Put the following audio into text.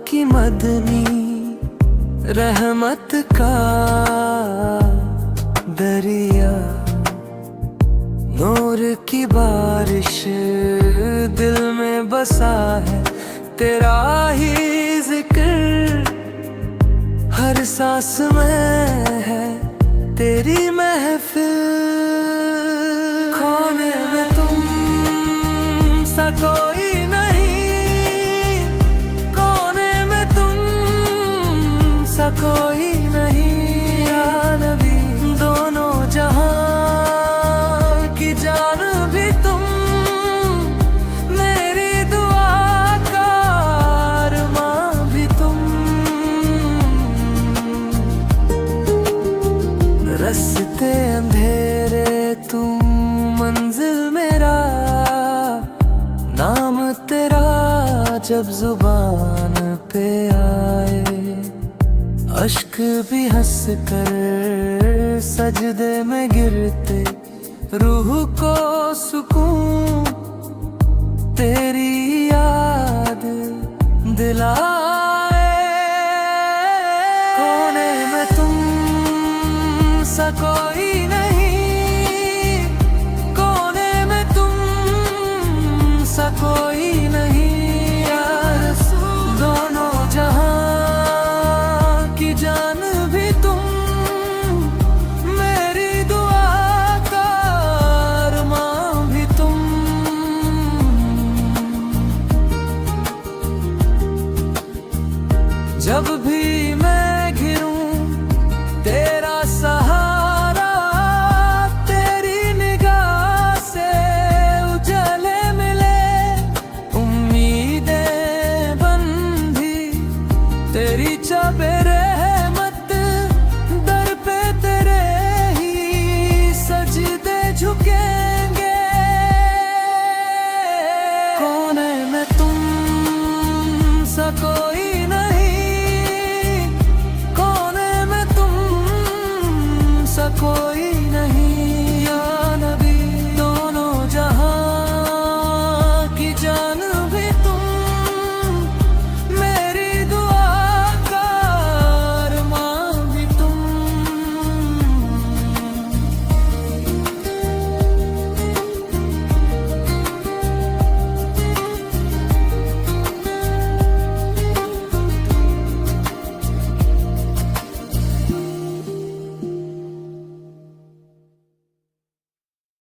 की मदनी रहमत का दरिया, नूर की बारिश दिल में बसा है, तेरा ही जिक्र हर सांस में है, तेरी महफिल। खोने में तुम सा कोई नहीं, कोने में तुम सा कोई नहीं, या नबी दोनों जहां की जान भी तुम, मेरी दुआ का अरमां भी तुम। रास्ते अंधेरे तुम, मंजिल मेरा, नाम तेरा जब जुबान पे आए, अश्क भी हंस कर सजदे में गिरते, रूह को सुकून तेरी याद दिलाए। कोने में तुम सा कोई नहीं, कोने में तुम सा कोई नहीं, या रसूल दोनों जहां की जान भी तुम, मेरी दुआ का अरमां भी तुम। जब भी मैं घिरूं तेरा सहारा, तेरी निगाह से उजाले मिले, उम्मीदें बंधी तेरी चाबे रहमत, दर पे तेरे ही सजदे झुकेंगे। कोने में तुम सा कोई नहीं, कोने में तुम सा कोई